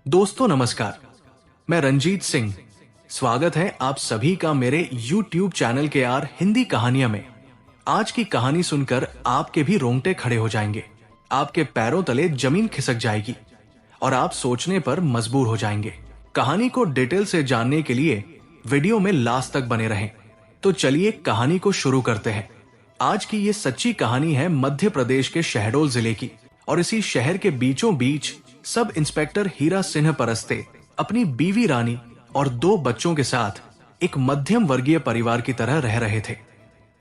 दोस्तों नमस्कार, मैं रंजीत सिंह। स्वागत है आप सभी का मेरे YouTube चैनल के आर हिंदी कहानियां में। आज की कहानी सुनकर आपके भी रोंगटे खड़े हो जाएंगे, आपके पैरों तले जमीन खिसक जाएगी और आप सोचने पर मजबूर हो जाएंगे। कहानी को डिटेल से जानने के लिए वीडियो में लास्ट तक बने रहें। तो चलिए कहानी को शुरू करते हैं। आज की ये सच्ची कहानी है मध्य प्रदेश के शहडोल जिले की, और इसी शहर के बीचों बीच सब इंस्पेक्टर हीरा सिंह परस्ते अपनी बीवी रानी और 2 बच्चों के साथ एक मध्यम वर्गीय परिवार की तरह रह रहे थे।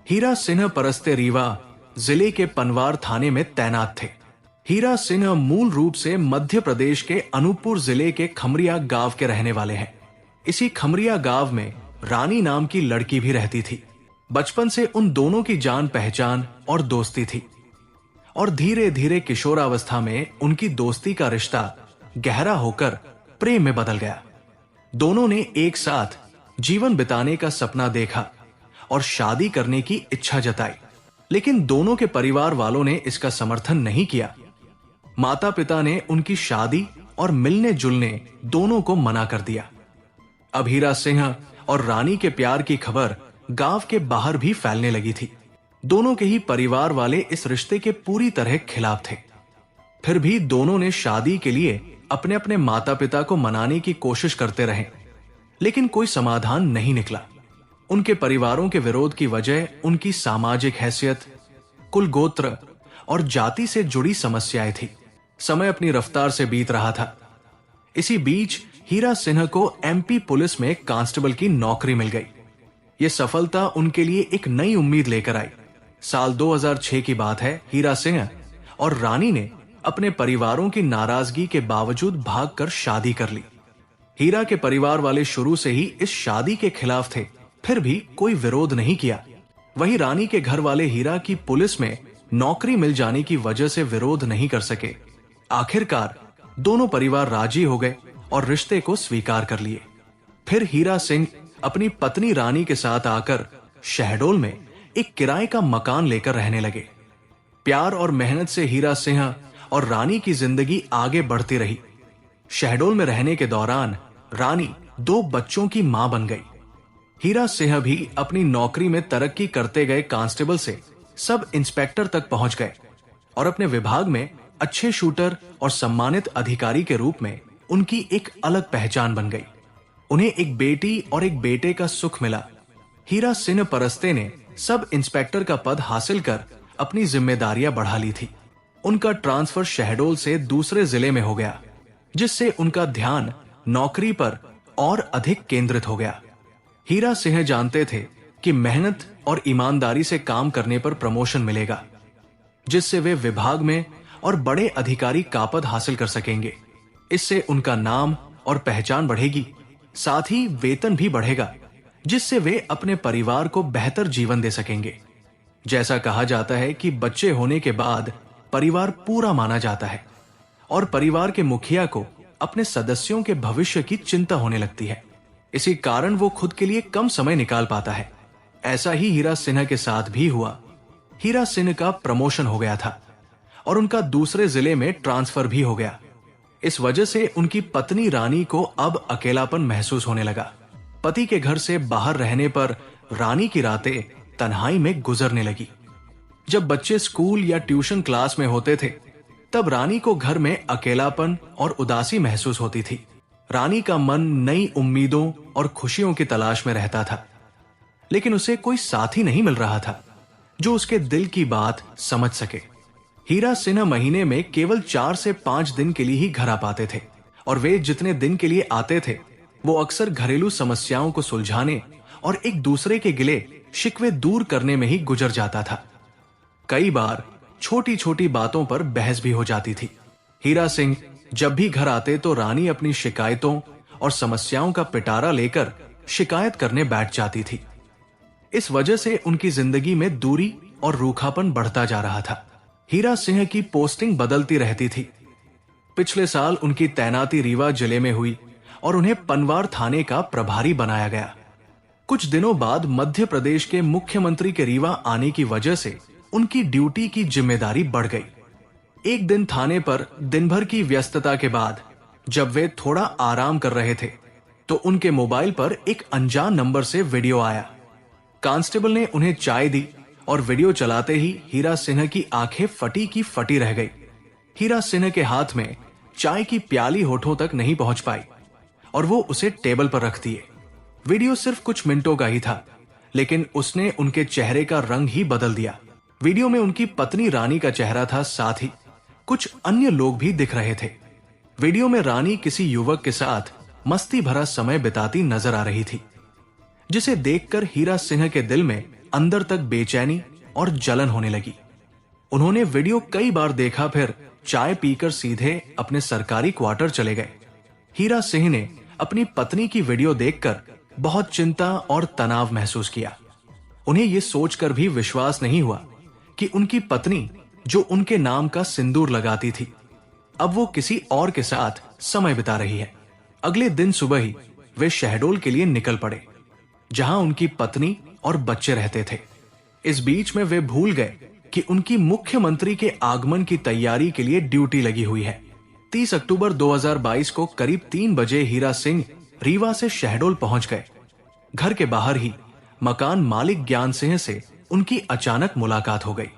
हीरा सिंह परस्ते रीवा जिले के पनवार थाने में तैनात थे। हीरा सिंह मूल रूप से मध्य प्रदेश के अनूपपुर जिले के खमरिया गांव के रहने वाले हैं। इसी खमरिया गांव में रानी नाम की लड़की भी रहती थी। बचपन से उन दोनों की जान पहचान और दोस्ती थी, और धीरे धीरे किशोरावस्था में उनकी दोस्ती का रिश्ता गहरा होकर प्रेम में बदल गया। दोनों ने एक साथ जीवन बिताने का सपना देखा और शादी करने की इच्छा जताई, लेकिन दोनों के परिवार वालों ने इसका समर्थन नहीं किया। माता पिता ने उनकी शादी और मिलने जुलने दोनों को मना कर दिया। अब हीरा सिंह और रानी के प्यार की खबर गांव के बाहर भी फैलने लगी थी। दोनों के ही परिवार वाले इस रिश्ते के पूरी तरह खिलाफ थे। फिर भी दोनों ने शादी के लिए अपने अपने माता पिता को मनाने की कोशिश करते रहे, लेकिन कोई समाधान नहीं निकला। उनके परिवारों के विरोध की वजह उनकी सामाजिक हैसियत, कुल गोत्र और जाति से जुड़ी समस्याएं थी। समय अपनी रफ्तार से बीत रहा था। इसी बीच हीरा सिंह को MP पुलिस में कांस्टेबल की नौकरी मिल गई। यह सफलता उनके लिए एक नई उम्मीद लेकर आई। साल 2006 की बात है। हीरा सिंह और रानी ने अपने परिवारों की नाराजगी के बावजूद भागकर शादी कर ली। हीरा के परिवार वाले शुरू से ही इस शादी के खिलाफ थे, फिर भी कोई विरोध नहीं किया। वहीं रानी के घर वाले हीरा की पुलिस में नौकरी मिल जाने की वजह से विरोध नहीं कर सके। आखिरकार दोनों परिवार राजी हो गए और रिश्ते को स्वीकार कर लिए। फिर हीरा सिंह अपनी पत्नी रानी के साथ आकर शहडोल में एक किराए का मकान लेकर रहने लगे। प्यार और मेहनत से हीरा सिंह और रानी की जिंदगी आगे बढ़ती रही। शहडोल में रहने के दौरान रानी 2 बच्चों की मां बन गई। हीरा सिंह भी अपनी नौकरी में तरक्की करते गए कांस्टेबल से सब इंस्पेक्टर तक पहुंच गए और अपने विभाग में अच्छे शूटर और सम्मानित अधिकारी के रूप में उनकी एक अलग पहचान बन गई। उन्हें एक बेटी और एक बेटे का सुख मिला। हीरा सिंह परस्ते ने सब इंस्पेक्टर का पद हासिल कर अपनी जिम्मेदारियां बढ़ा ली थी। उनका ट्रांसफर शहडोल से दूसरे जिले में हो गया, जिससे उनका ध्यान नौकरी पर और अधिक केंद्रित हो गया। हीरा सिंह जानते थे कि मेहनत और ईमानदारी से काम करने पर प्रमोशन मिलेगा, जिससे वे विभाग में और बड़े अधिकारी का पद हासिल कर सकेंगे। इससे उनका नाम और पहचान बढ़ेगी, साथ ही वेतन भी बढ़ेगा, जिससे वे अपने परिवार को बेहतर जीवन दे सकेंगे। जैसा कहा जाता है कि बच्चे होने के बाद परिवार पूरा माना जाता है और परिवार के मुखिया को अपने सदस्यों के भविष्य की चिंता होने लगती है। इसी कारण वो खुद के लिए कम समय निकाल पाता है। ऐसा ही हीरा सिंह के साथ भी हुआ। हीरा सिंह का प्रमोशन हो गया था और उनका दूसरे जिले में ट्रांसफर भी हो गया। इस वजह से उनकी पत्नी रानी को अब अकेलापन महसूस होने लगा। पति के घर से बाहर रहने पर रानी की रातें तन्हाई में गुजरने लगी। जब बच्चे स्कूल या ट्यूशन क्लास में होते थे, तब रानी को घर में अकेलापन और उदासी महसूस होती थी। रानी का मन नई उम्मीदों और खुशियों की तलाश में रहता था, लेकिन उसे कोई साथी नहीं मिल रहा था जो उसके दिल की बात समझ सके। हीरा सिंह महीने में केवल 4 से 5 दिन के लिए ही घर आ पाते थे, और वे जितने दिन के लिए आते थे वो अक्सर घरेलू समस्याओं को सुलझाने और एक दूसरे के गिले शिकवे दूर करने में ही गुजर जाता था। कई बार छोटी छोटी बातों पर बहस भी हो जाती थी। हीरा सिंह जब भी घर आते तो रानी अपनी शिकायतों और समस्याओं का पिटारा लेकर शिकायत करने बैठ जाती थी। इस वजह से उनकी जिंदगी में दूरी और रूखापन बढ़ता जा रहा था। हीरा सिंह की पोस्टिंग बदलती रहती थी। पिछले साल उनकी तैनाती रीवा जिले में हुई और उन्हें पनवार थाने का प्रभारी बनाया गया। कुछ दिनों बाद मध्य प्रदेश के मुख्यमंत्री के रीवा आने की वजह से उनकी ड्यूटी की जिम्मेदारी बढ़ गई। एक दिन थाने पर दिन भर की व्यस्तता के बाद जब वे थोड़ा आराम कर रहे थे तो उनके मोबाइल पर एक अनजान नंबर से वीडियो आया। कांस्टेबल ने उन्हें चाय दी और वीडियो चलाते ही हीरा सिन्हा की आंखें फटी की फटी रह गई। हीरा सिन्हा के हाथ में चाय की प्याली होठों तक नहीं पहुंच पाई और वो उसे टेबल पर रख दिए। वीडियो सिर्फ कुछ मिनटों का ही था, लेकिन उसने उनके चेहरे का रंग ही बदल दिया। वीडियो में उनकी पत्नी रानी का चेहरा था, साथ ही कुछ अन्य लोग भी दिख रहे थे। वीडियो में रानी किसी युवक के साथ मस्ती भरा समय बिताती नजर आ रही थी, जिसे देखकर हीरा सिन्हा के दिल में अंदर तक बेचैनी और जलन होने लगी। उन्होंने वीडियो कई बार देखा, फिर चाय पीकर सीधे अपने सरकारी क्वार्टर चले गए। हीरा सिंह ने अपनी पत्नी की वीडियो देखकर बहुत चिंता और तनाव महसूस किया। उन्हें यह सोचकर भी विश्वास नहीं हुआ कि उनकी पत्नी, जो उनके नाम का सिंदूर लगाती थी, अब वो किसी और के साथ समय बिता रही है। अगले दिन सुबह ही वे शहडोल के लिए निकल पड़े, जहां उनकी पत्नी और बच्चे रहते थे। इस बीच में वे भूल गए कि उनकी मुख्यमंत्री के आगमन की तैयारी के लिए ड्यूटी लगी हुई है। 30 अक्टूबर 2022 को करीब 3 बजे हीरा सिंह रीवा से शहडोल पहुंच गए। घर के बाहर ही मकान मालिक ज्ञान सिंह से उनकी अचानक मुलाकात हो गई।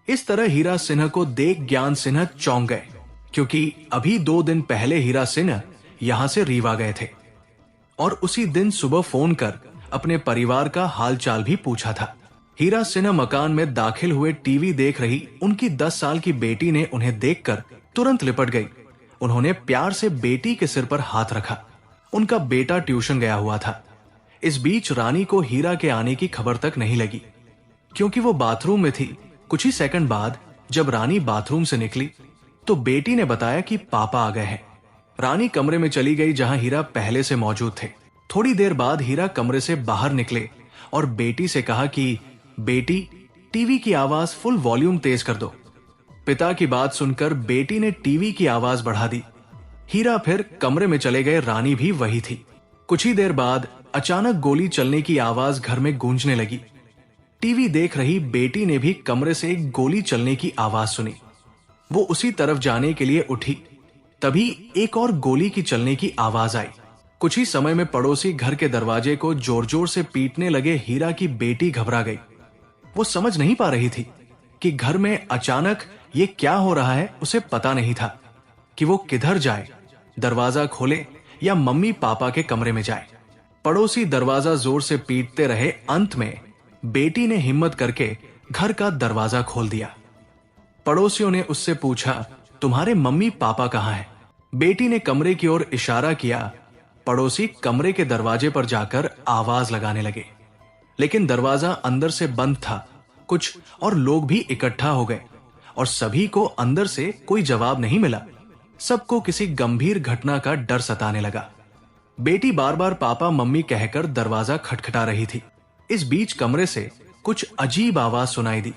इस तरह हीरा सिन्हा को देख ज्ञान सिन्हा चौंक गए, क्योंकि अभी 2 दिन पहले हीरा सिन्हा यहां से रीवा गए थे और उसी दिन सुबह फोन कर अपने परिवार का हालचाल भी पूछा था। हीरा सिन्हा मकान में दाखिल हुए टीवी देख रही उनकी 10 साल की बेटी ने उन्हें देखकर तुरंत लिपट गई। उन्होंने प्यार से बेटी के सिर पर हाथ रखा। उनका बेटा ट्यूशन गया हुआ था। इस बीच रानी को हीरा के आने की खबर तक नहीं लगी, क्योंकि वो बाथरूम में थी। कुछ ही सेकंड बाद जब रानी बाथरूम से निकली तो बेटी ने बताया कि पापा आ गए हैं। रानी कमरे में चली गई जहां हीरा पहले से मौजूद थे। थोड़ी देर बाद हीरा कमरे से बाहर निकले और बेटी से कहा कि बेटी, टीवी की आवाज फुल वॉल्यूम तेज कर दो। पिता की बात सुनकर बेटी ने टीवी की आवाज बढ़ा दी। हीरा फिर कमरे में चले गए। रानी भी वही थी। कुछ ही देर बाद अचानक गोली चलने की आवाज घर में गूंजने लगी। टीवी देख रही बेटी ने भी कमरे से एक गोली चलने की आवाज सुनी। वो उसी तरफ जाने के लिए उठी, तभी एक और गोली की चलने की आवाज आई। कुछ ही समय में पड़ोसी घर के दरवाजे को जोर जोर से पीटने लगे। हीरा की बेटी घबरा गई। वो समझ नहीं पा रही थी कि घर में अचानक ये क्या हो रहा है। उसे पता नहीं था कि वो किधर जाए, दरवाजा खोले या मम्मी पापा के कमरे में जाए। पड़ोसी दरवाजा जोर से पीटते रहे। अंत में बेटी ने हिम्मत करके घर का दरवाजा खोल दिया। पड़ोसियों ने उससे पूछा, तुम्हारे मम्मी पापा कहाँ हैं? बेटी ने कमरे की ओर इशारा किया। पड़ोसी कमरे के दरवाजे पर जाकर आवाज लगाने लगे, लेकिन दरवाजा अंदर से बंद था। कुछ और लोग भी इकट्ठा हो गए और सभी को अंदर से कोई जवाब नहीं मिला। सबको किसी गंभीर घटना का डर सताने लगा। बेटी बार बार पापा मम्मी कहकर दरवाजा खटखटा रही थी। इस बीच कमरे से कुछ अजीब आवाज सुनाई दी,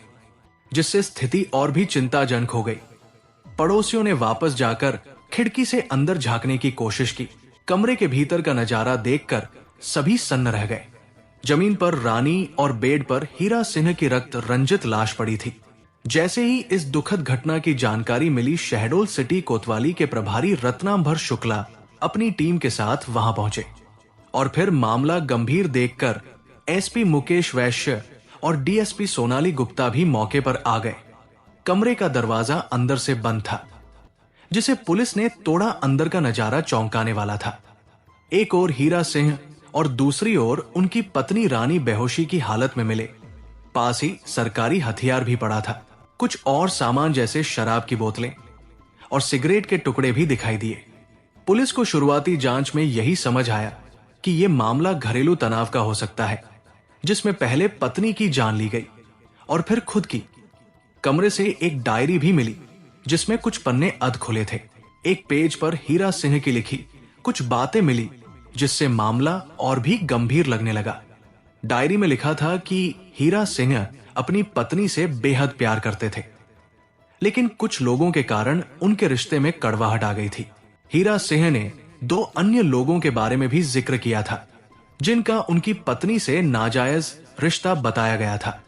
जिससे स्थिति और भी चिंताजनक हो गई। पड़ोसियों ने वापस जाकर खिड़की से अंदर झांकने की कोशिश की। कमरे के भीतर का नजारा देखकर सभी सन्न रह गए। जमीन पर रानी और बेड पर हीरा सिन्हा की रक्त रंजित लाश पड़ी थी। जैसे ही इस दुखद घटना की जानकारी मिली, शहडोल सिटी कोतवाली के प्रभारी रत्नांबर शुक्ला अपनी टीम के साथ वहां पहुंचे और फिर मामला गंभीर देखकर एसपी मुकेश वैश्य और डीएसपी सोनाली गुप्ता भी मौके पर आ गए। कमरे का दरवाजा अंदर से बंद था, जिसे पुलिस ने तोड़ा। अंदर का नजारा चौंकाने वाला था। एक ओर हीरा सिंह और दूसरी ओर उनकी पत्नी रानी बेहोशी की हालत में मिले। पास ही सरकारी हथियार भी पड़ा था। कुछ और सामान जैसे शराब की बोतलें और सिगरेट के टुकड़े भी दिखाई दिए। पुलिस को शुरुआती जांच में यही समझ आया कि यह मामला घरेलू तनाव का हो सकता है, जिसमें पहले पत्नी की जान ली गई और फिर खुद की। कमरे से एक डायरी भी मिली, जिसमें कुछ पन्ने अध खुले थे। एक पेज पर हीरा सिंह की लिखी कुछ बातें मिली, जिससे मामला और भी गंभीर लगने लगा। डायरी में लिखा था कि हीरा सिंह अपनी पत्नी से बेहद प्यार करते थे, लेकिन कुछ लोगों के कारण उनके रिश्ते में कड़वाहट आ गई थी। हीरा सिंह ने 2 अन्य लोगों के बारे में भी जिक्र किया था, जिनका उनकी पत्नी से नाजायज रिश्ता बताया गया था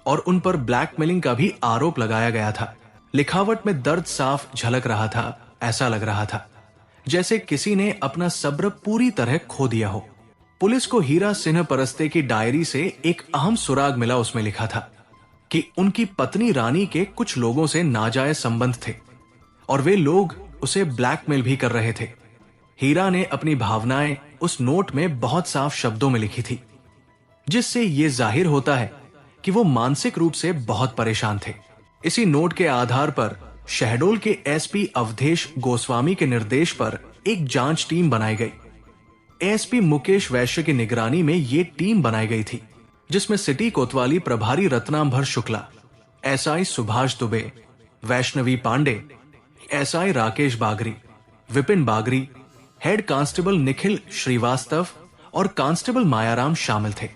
और उन पर ब्लैकमेलिंग का भी आरोप लगाया गया था। लिखावट में दर्द साफ झलक रहा था। ऐसा लग रहा था जैसे किसी ने अपना सब्र पूरी तरह खो दिया हो। पुलिस को हीरा सिंह परस्ते की डायरी से एक अहम सुराग मिला। उसमें लिखा था कि उनकी पत्नी रानी के कुछ लोगों से नाजायज संबंध थे और वे लोग उसे ब्लैकमेल भी कर रहे थे। हीरा ने अपनी भावनाएं उस नोट में बहुत साफ शब्दों में लिखी थी, जिससे यह जाहिर होता है कि वो मानसिक रूप से बहुत परेशान थे। इसी नोट के आधार पर शहडोल के एसपी अवधेश गोस्वामी के निर्देश पर एक जांच टीम बनाई गई। एसपी मुकेश वैश्य की निगरानी में ये टीम बनाई गई थी, जिसमें सिटी कोतवाली प्रभारी रत्नांबर शुक्ला, एसआई सुभाष दुबे, वैष्णवी पांडे, एसआई राकेश बागरी, विपिन बागरी, हेड कांस्टेबल निखिल श्रीवास्तव और कांस्टेबल मायाराम शामिल थे।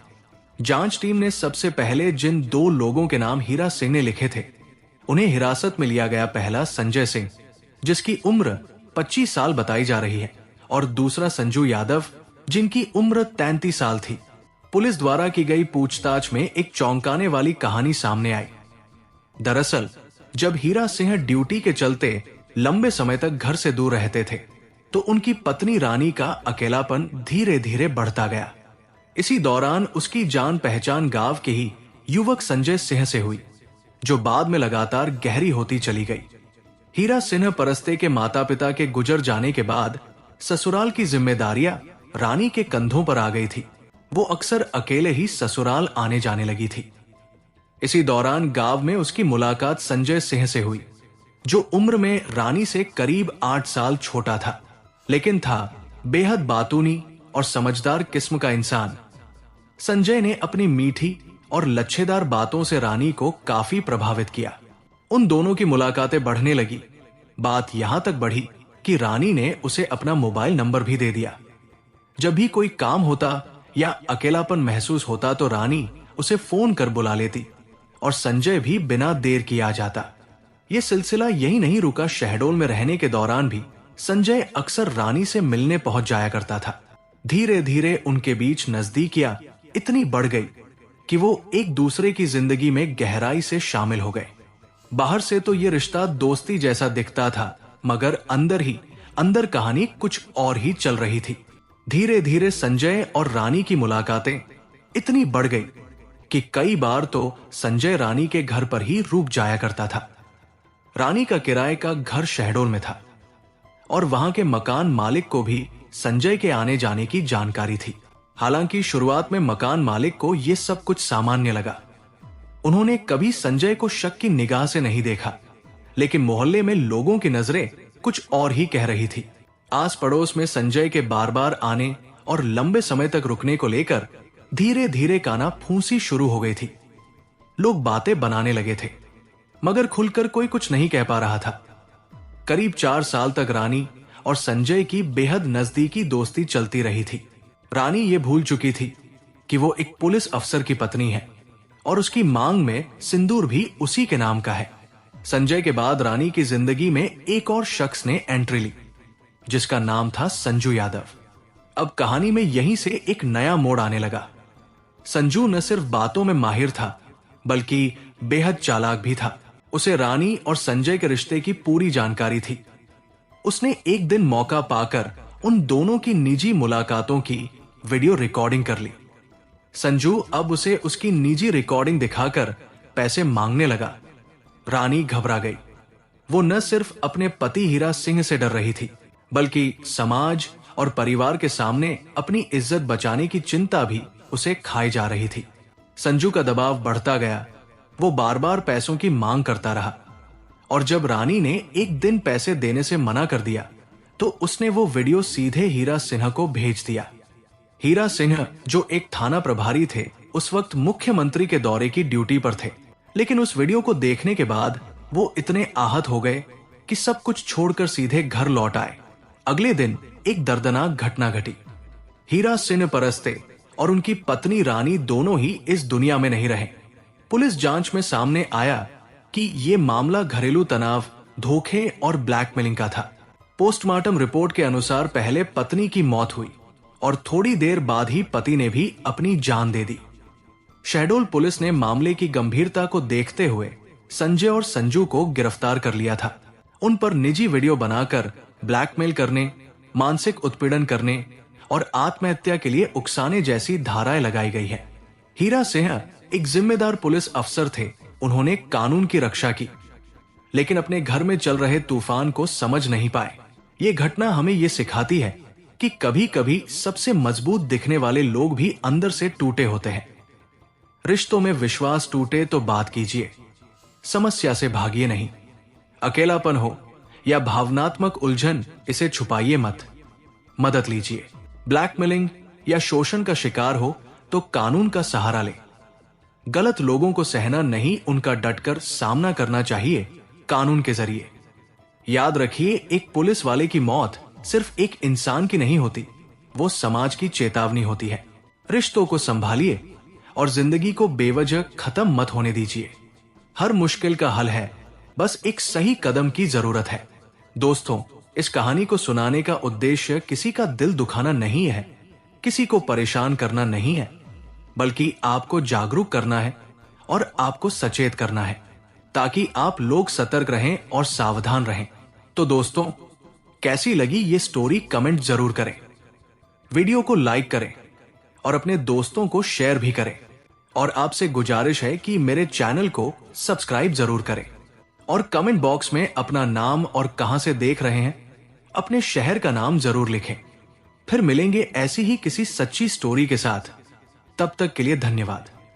जांच टीम ने सबसे पहले जिन 2 लोगों के नाम हीरा सिंह ने लिखे थे, उन्हें हिरासत में लिया गया। पहला संजय सिंह, जिसकी उम्र 25 साल बताई जा रही है, और दूसरा संजू यादव, जिनकी उम्र 33 साल थी। पुलिस द्वारा की गई पूछताछ में एक चौंकाने वाली कहानी सामने आई। दरअसल जब हीरा सिंह ड्यूटी के चलते लंबे समय तक घर से दूर रहते थे, तो उनकी पत्नी रानी का अकेलापन धीरे धीरे बढ़ता गया। इसी दौरान उसकी जान पहचान गांव के ही युवक संजय सिंह से हुई, जो बाद में लगातार गहरी होती चली गई। हीरा सिंह परस्ते के माता पिता के गुजर जाने के बाद ससुराल की जिम्मेदारियां रानी के कंधों पर आ गई थी। वो अक्सर अकेले ही ससुराल आने जाने लगी थी। इसी दौरान गांव में उसकी मुलाकात संजय सिंह से हुई, जो उम्र में रानी से करीब 8 साल छोटा था, लेकिन था बेहद बातूनी और समझदार किस्म का इंसान। संजय ने अपनी मीठी और लच्छेदार बातों से रानी को काफी प्रभावित किया। उन दोनों की मुलाकातें बढ़ने लगी। बात यहां तक बढ़ी कि रानी ने उसे अपना मोबाइल नंबर भी दे दिया। जब भी कोई काम होता या अकेलापन महसूस होता तो रानी उसे फोन कर बुला लेती और संजय भी बिना देर किए आ जाता। यह सिलसिला यही नहीं रुका। शहडोल में रहने के दौरान भी संजय अक्सर रानी से मिलने पहुंच जाया करता था। धीरे धीरे उनके बीच नजदीकियां इतनी बढ़ गई कि वो एक दूसरे की जिंदगी में गहराई से शामिल हो गए। बाहर से तो ये रिश्ता दोस्ती जैसा दिखता था, मगर अंदर ही अंदर कहानी कुछ और ही चल रही थी। धीरे धीरे संजय और रानी की मुलाकातें इतनी बढ़ गई कि कई बार तो संजय रानी के घर पर ही रुक जाया करता था। रानी का किराए का घर शहडोल में था और वहां के मकान मालिक को भी संजय के आने जाने की जानकारी थी। हालांकि शुरुआत में मकान मालिक को यह सब कुछ सामान्य लगा। उन्होंने कभी संजय को शक की निगाह से नहीं देखा, लेकिन मोहल्ले में लोगों की नजरें कुछ और ही कह रही थी। आस पड़ोस में संजय के बार बार आने और लंबे समय तक रुकने को लेकर धीरे धीरे काना फूंसी शुरू हो गई थी। लोग बातें बनाने लगे थे, मगर खुलकर कोई कुछ नहीं कह पा रहा था। करीब 4 साल तक रानी और संजय की बेहद नजदीकी दोस्ती चलती रही थी। रानी ये भूल चुकी थी कि वो एक पुलिस अफसर की पत्नी है और उसकी मांग में सिंदूर भी उसी के नाम का है। संजय के बाद रानी की जिंदगी में एक और शख्स ने एंट्री ली, जिसका नाम था संजू यादव। अब कहानी में यहीं से एक नया मोड़ आने लगा। संजू न सिर्फ बातों में माहिर था, बल्कि बेहद चालाक भी था। उसे रानी और संजय के रिश्ते की पूरी जानकारी थी। उसने एक दिन मौका पाकर उन दोनों की निजी मुलाकातों की वीडियो रिकॉर्डिंग कर ली। संजू अब उसे उसकी निजी रिकॉर्डिंग दिखाकर पैसे मांगने लगा। रानी घबरा गई। वो न सिर्फ अपने पति हीरा सिंह से डर रही थी, बल्कि समाज और परिवार के सामने अपनी इज्जत बचाने की चिंता भी उसे खाई जा रही थी। संजू का दबाव बढ़ता गया। वो बार बार पैसों की मांग करता रहा और जब रानी ने एक दिन पैसे देने से मना कर दिया तो उसने वो वीडियो सीधे हीरा सिन्हा को भेज दिया। हीरा सिंह, जो एक थाना प्रभारी थे, उस वक्त मुख्यमंत्री के दौरे की ड्यूटी पर थे, लेकिन उस वीडियो को देखने के बाद वो इतने आहत हो गए कि सब कुछ छोड़कर सीधे घर लौट आए। अगले दिन एक दर्दनाक घटना घटी। हीरा सिंह परस्ते और उनकी पत्नी रानी दोनों ही इस दुनिया में नहीं रहे। पुलिस जांच में सामने आया कि ये मामला घरेलू तनाव, धोखे और ब्लैकमेलिंग का था। पोस्टमार्टम रिपोर्ट के अनुसार पहले पत्नी की मौत हुई और थोड़ी देर बाद ही पति ने भी अपनी जान दे दी। शहडोल पुलिस ने मामले की गंभीरता को देखते हुए संजय और संजू को गिरफ्तार कर लिया था। उन पर निजी वीडियो बनाकर ब्लैकमेल करने, मानसिक उत्पीड़न करने और आत्महत्या के लिए उकसाने जैसी धाराएं लगाई गई है। हीरा सिंह एक जिम्मेदार पुलिस अफसर थे। उन्होंने कानून की रक्षा की, लेकिन अपने घर में चल रहे तूफान को समझ नहीं पाए। ये घटना हमें ये सिखाती है कि कभी कभी सबसे मजबूत दिखने वाले लोग भी अंदर से टूटे होते हैं। रिश्तों में विश्वास टूटे तो बात कीजिए, समस्या से भागिए नहीं। अकेलापन हो या भावनात्मक उलझन, इसे छुपाइए मत, मदद लीजिए। ब्लैकमेलिंग या शोषण का शिकार हो तो कानून का सहारा ले। गलत लोगों को सहना नहीं, उनका डटकर सामना करना चाहिए कानून के जरिए। याद रखिए, एक पुलिस वाले की मौत सिर्फ एक इंसान की नहीं होती, वो समाज की चेतावनी होती है। रिश्तों को संभालिए और जिंदगी को बेवजह खत्म मत होने दीजिए। हर मुश्किल का हल है, बस एक सही कदम की जरूरत है। दोस्तों, इस कहानी को सुनाने का उद्देश्य किसी का दिल दुखाना नहीं है, किसी को परेशान करना नहीं है, बल्कि आपको जागरूक करना है और आपको सचेत करना है, ताकि आप लोग सतर्क रहें और सावधान रहें। तो दोस्तों, कैसी लगी ये स्टोरी कमेंट जरूर करें, वीडियो को लाइक करें और अपने दोस्तों को शेयर भी करें। और आपसे गुजारिश है कि मेरे चैनल को सब्सक्राइब जरूर करें और कमेंट बॉक्स में अपना नाम और कहां से देख रहे हैं, अपने शहर का नाम जरूर लिखें। फिर मिलेंगे ऐसी ही किसी सच्ची स्टोरी के साथ। तब तक के लिए धन्यवाद।